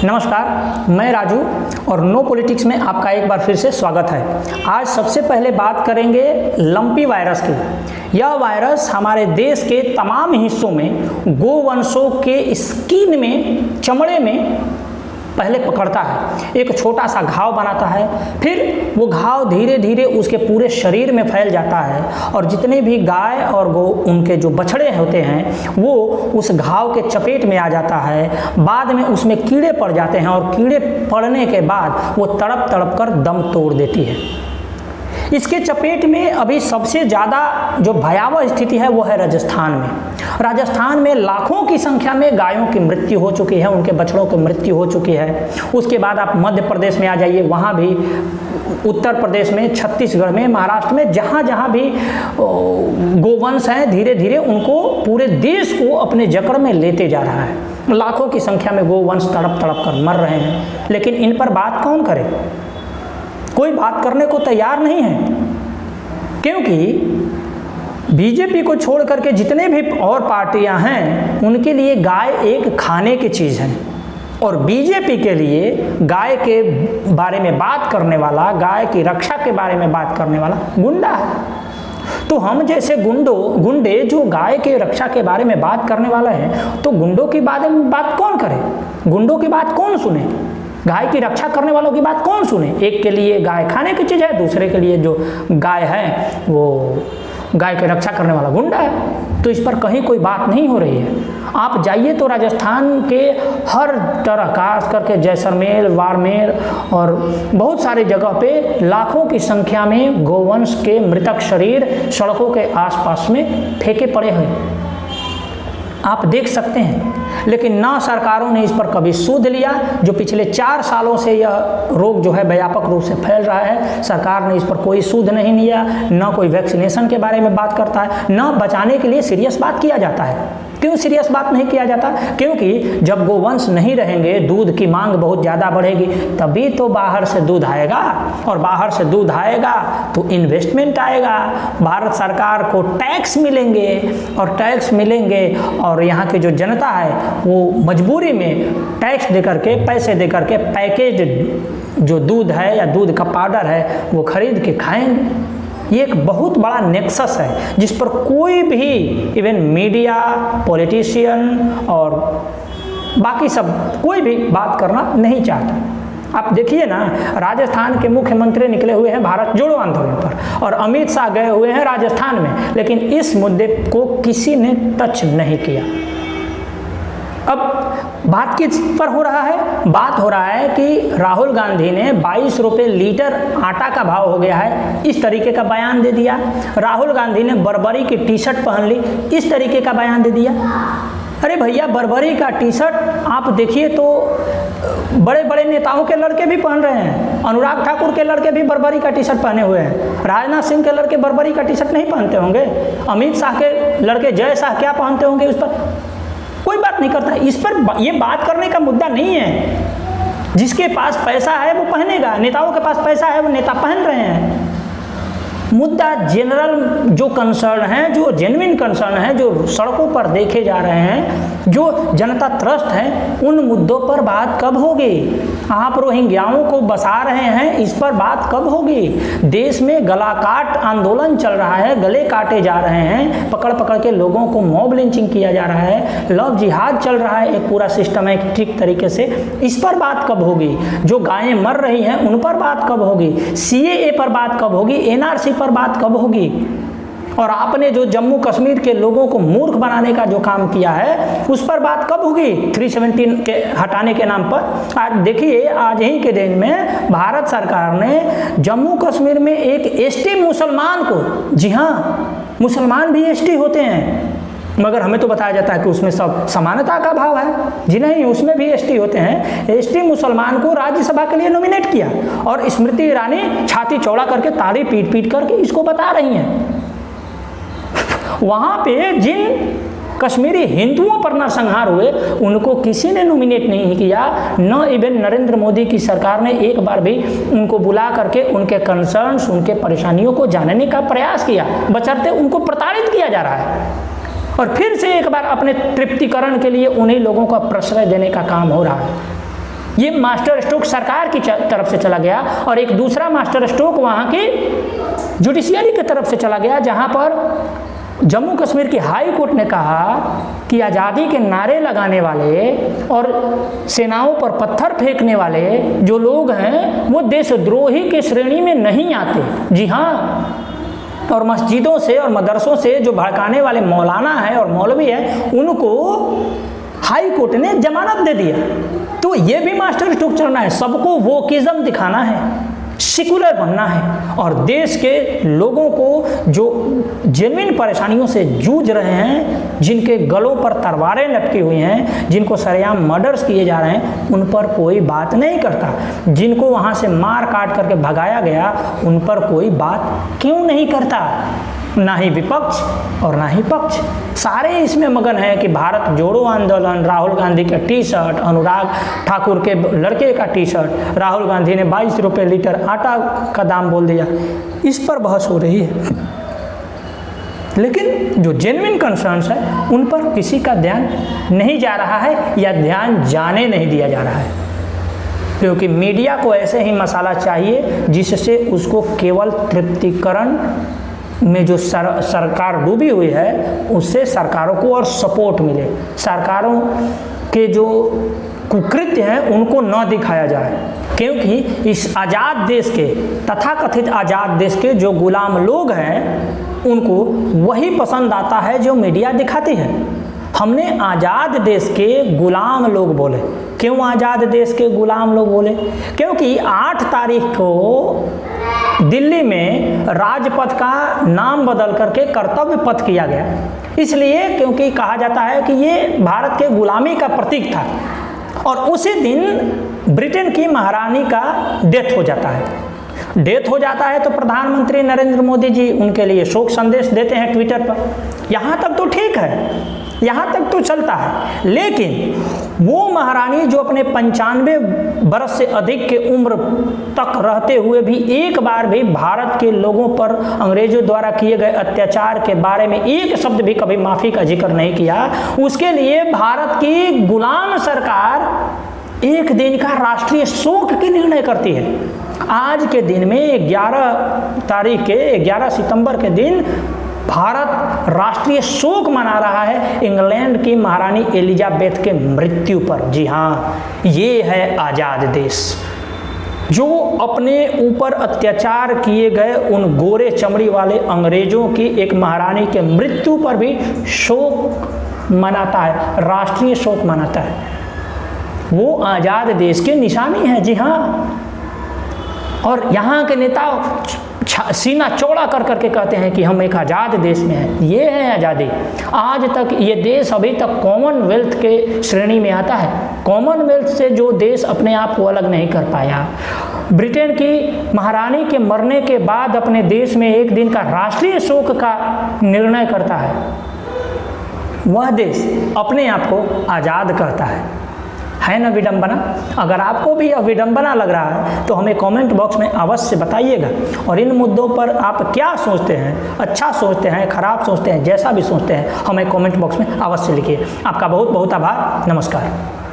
नमस्कार, मैं राजू और नो पॉलिटिक्स में आपका एक बार फिर से स्वागत है। आज सबसे पहले बात करेंगे लंपी वायरस की। यह वायरस हमारे देश के तमाम हिस्सों में गोवंशों के स्किन में, चमड़े में पहले पकड़ता है, एक छोटा सा घाव बनाता है, फिर वो घाव धीरे धीरे उसके पूरे शरीर में फैल जाता है और जितने भी गाय और गौ उनके जो बछड़े होते हैं वो उस घाव के चपेट में आ जाता है। बाद में उसमें कीड़े पड़ जाते हैं और कीड़े पड़ने के बाद वो तड़प तड़प कर दम तोड़ देती है। इसके चपेट में अभी सबसे ज़्यादा जो भयावह स्थिति है वो है राजस्थान में। राजस्थान में लाखों की संख्या में गायों की मृत्यु हो चुकी है, उनके बछड़ों की मृत्यु हो चुकी है। उसके बाद आप मध्य प्रदेश में आ जाइए, वहाँ भी, उत्तर प्रदेश में, छत्तीसगढ़ में, महाराष्ट्र में, जहाँ जहाँ भी गोवंश हैं, धीरे धीरे उनको पूरे देश को अपने जकड़ में लेते जा रहा है। लाखों की संख्या में गोवंश तड़प तड़प कर मर रहे हैं, लेकिन इन पर बात कौन करे? कोई बात करने को तैयार नहीं है, क्योंकि बीजेपी को छोड़ करके जितने भी और पार्टियां हैं उनके लिए गाय एक खाने की चीज़ है और बीजेपी के लिए गाय के बारे में बात करने वाला, गाय की रक्षा के बारे में बात करने वाला गुंडा है। तो हम जैसे गुंडे जो गाय के रक्षा के बारे में बात करने वाला है, तो गुंडों की बारे में बात कौन करे? गुंडों की बात कौन सुने? गाय की रक्षा करने वालों की बात कौन सुने? एक के लिए गाय खाने की चीज़ है, दूसरे के लिए जो गाय है वो गाय की रक्षा करने वाला गुंडा है। तो इस पर कहीं कोई बात नहीं हो रही है। आप जाइए तो राजस्थान के हर तरह, खास करके जैसलमेर, बाड़मेर और बहुत सारी जगह पे लाखों की संख्या में गोवंश के मृतक शरीर सड़कों के आसपास में फेंके पड़े हैं, आप देख सकते हैं। लेकिन ना सरकारों ने इस पर कभी सूद लिया। जो पिछले 4 सालों से यह रोग जो है व्यापक रूप से फैल रहा है, सरकार ने इस पर कोई सूद नहीं लिया। ना कोई वैक्सीनेशन के बारे में बात करता है, ना बचाने के लिए सीरियस बात किया जाता है। क्यों सीरियस बात नहीं किया जाता? क्योंकि जब गोवंश नहीं रहेंगे, दूध की मांग बहुत ज़्यादा बढ़ेगी, तभी तो बाहर से दूध आएगा, और बाहर से दूध आएगा तो इन्वेस्टमेंट आएगा, भारत सरकार को टैक्स मिलेंगे, और टैक्स मिलेंगे और यहाँ की जो जनता है वो मजबूरी में टैक्स दे करके, पैसे दे करके पैकेज जो दूध है या दूध का पाउडर है वो खरीद के खाएंगे। ये एक बहुत बड़ा नेक्सस है जिस पर कोई भी, इवन मीडिया, पॉलिटिशियन और बाकी सब, कोई भी बात करना नहीं चाहता। आप देखिए ना, राजस्थान के मुख्यमंत्री निकले हुए हैं भारत जोड़ो आंदोलन पर, और अमित शाह गए हुए हैं राजस्थान में, लेकिन इस मुद्दे को किसी ने टच नहीं किया। अब बात किस पर हो रहा है? बात हो रहा है कि राहुल गांधी ने 22 रुपये लीटर आटा का भाव हो गया है, इस तरीके का बयान दे दिया। राहुल गांधी ने बर्बरी की टी शर्ट पहन ली, इस तरीके का बयान दे दिया। अरे भैया, बर्बरी का टी शर्ट आप देखिए तो बड़े बड़े नेताओं के लड़के भी पहन रहे हैं। अनुराग ठाकुर के लड़के भी बर्बरी का टी शर्ट पहने हुए हैं। राजनाथ सिंह के लड़के बर्बरी का टी शर्ट नहीं पहनते होंगे। अमित शाह के लड़के जय शाह क्या पहनते होंगे? उस पर कोई बात नहीं करता। इस पर ये बात करने का मुद्दा नहीं है। जिसके पास पैसा है वो पहनेगा, नेताओं के पास पैसा है वो नेता पहन रहे हैं। मुद्दा जनरल जो कंसर्न है, जो जेन्युइन कंसर्न है, जो सड़कों पर देखे जा रहे हैं, जो जनता त्रस्त है, उन मुद्दों पर बात कब होगी? आप रोहिंग्याओं को बसा रहे हैं, इस पर बात कब होगी? देश में गला काट आंदोलन चल रहा है, गले काटे जा रहे हैं, पकड़ पकड़ के लोगों को मॉब लिंचिंग किया जा रहा है, लव जिहाद चल रहा है एक पूरा सिस्टमैटिक तरीके से। इस पर बात कब होगी? जो गायें मर रही हैं उन पर बात कब होगी? CAA पर बात कब होगी? NRC पर बात कब होगी? और आपने जो जम्मू कश्मीर के लोगों को मूर्ख बनाने का जो काम किया है उस पर बात कब होगी? 370 के हटाने के नाम पर। आज देखिए, आज ही के दिन में भारत सरकार ने जम्मू कश्मीर में एक ST मुसलमान को, जी हाँ, मुसलमान भी ST होते हैं, मगर हमें तो बताया जाता है कि उसमें सब समानता का भाव है। जी नहीं, उसमें भी ST होते हैं। ST मुसलमान को राज्यसभा के लिए नॉमिनेट किया, और स्मृति ईरानी छाती चौड़ा करके, ताली पीट पीट करके इसको बता रही हैं। वहाँ पे जिन कश्मीरी हिंदुओं पर नरसंहार हुए उनको किसी ने नॉमिनेट नहीं किया। न इवन नरेंद्र मोदी की सरकार ने एक बार भी उनको बुला करके उनके कंसर्न्स, उनके परेशानियों को जानने का प्रयास किया, बशर्ते उनको प्रताड़ित किया जा रहा है। और फिर से एक बार अपने तृप्तिकरण के लिए उन्हीं लोगों को प्रश्रय देने का काम हो रहा है। ये मास्टर स्ट्रोक सरकार की तरफ से चला गया, और एक दूसरा मास्टर स्ट्रोक वहाँ की जुडिशियरी की तरफ से चला गया, जहाँ पर जम्मू कश्मीर की हाई कोर्ट ने कहा कि आज़ादी के नारे लगाने वाले और सेनाओं पर पत्थर फेंकने वाले जो लोग हैं वो देशद्रोही की श्रेणी में नहीं आते। जी हाँ, और मस्जिदों से और मदरसों से जो भड़काने वाले मौलाना है और मौलवी है उनको हाई कोर्ट ने जमानत दे दिया। तो ये भी मास्टर स्ट्रोक चलना है, सबको वोकिज्म दिखाना है, सेकुलर बनना है, और देश के लोगों को जो जेन्युइन परेशानियों से जूझ रहे हैं, जिनके गलों पर तलवारें लटकी हुई हैं, जिनको सरेआम मर्डर्स किए जा रहे हैं, उन पर कोई बात नहीं करता। जिनको वहाँ से मार काट करके भगाया गया उन पर कोई बात क्यों नहीं करता? ना ही विपक्ष और ना ही पक्ष, सारे इसमें मगन है कि भारत जोड़ो आंदोलन, राहुल गांधी का टी शर्ट, अनुराग ठाकुर के लड़के का टी शर्ट, राहुल गांधी ने 22 रुपये लीटर आटा का दाम बोल दिया, इस पर बहस हो रही है। लेकिन जो जेन्युइन कंसर्न्स है उन पर किसी का ध्यान नहीं जा रहा है, या ध्यान जाने नहीं दिया जा रहा है, क्योंकि मीडिया को ऐसे ही मसाला चाहिए जिससे उसको केवल तृप्तिकरण में जो सरकार डूबी हुई है उससे सरकारों को और सपोर्ट मिले, सरकारों के जो कुकृत्य हैं उनको न दिखाया जाए। क्योंकि इस आज़ाद देश के, तथाकथित आज़ाद देश के जो गुलाम लोग हैं उनको वही पसंद आता है जो मीडिया दिखाती है। हमने आज़ाद देश के गुलाम लोग बोले। क्यों आज़ाद देश के गुलाम लोग बोले? क्योंकि 8 तारीख को दिल्ली में राजपथ का नाम बदल करके कर्तव्य पथ किया गया, इसलिए क्योंकि कहा जाता है कि ये भारत के गुलामी का प्रतीक था। और उसी दिन ब्रिटेन की महारानी का डेथ हो जाता है। डेथ हो जाता है तो प्रधानमंत्री नरेंद्र मोदी जी उनके लिए शोक संदेश देते हैं ट्विटर पर। यहाँ तक तो ठीक है, यहाँ तक तो चलता है, लेकिन वो महारानी जो अपने 95 बरस से अधिक के उम्र तक रहते हुए भी एक बार भी भारत के लोगों पर अंग्रेजों द्वारा किए गए अत्याचार के बारे में एक शब्द भी कभी माफ़ी का जिक्र नहीं किया, उसके लिए भारत की गुलाम सरकार एक दिन का राष्ट्रीय शोक की निर्णय करती है। आज के दिन में 11 सितंबर के दिन भारत राष्ट्रीय शोक मना रहा है इंग्लैंड की महारानी एलिजाबेथ के मृत्यु पर। जी हाँ, ये है आज़ाद देश जो अपने ऊपर अत्याचार किए गए उन गोरे चमड़ी वाले अंग्रेजों की एक महारानी के मृत्यु पर भी शोक मनाता है, राष्ट्रीय शोक मनाता है। वो आज़ाद देश की निशानी है। जी हाँ, और यहाँ के नेता सीना चौड़ा कर करके कहते हैं कि हम एक आज़ाद देश में हैं। ये है आज़ादी। आज तक ये देश अभी तक कॉमनवेल्थ के श्रेणी में आता है। कॉमनवेल्थ से जो देश अपने आप को अलग नहीं कर पाया, ब्रिटेन की महारानी के मरने के बाद अपने देश में एक दिन का राष्ट्रीय शोक का निर्णय करता है, वह देश अपने आप को आज़ाद कहता है ना विडंबना? अगर आपको भी विडंबना लग रहा है तो हमें कमेंट बॉक्स में अवश्य बताइएगा, और इन मुद्दों पर आप क्या सोचते हैं, अच्छा सोचते हैं, खराब सोचते हैं, जैसा भी सोचते हैं हमें कमेंट बॉक्स में अवश्य लिखिए। आपका बहुत बहुत आभार। नमस्कार।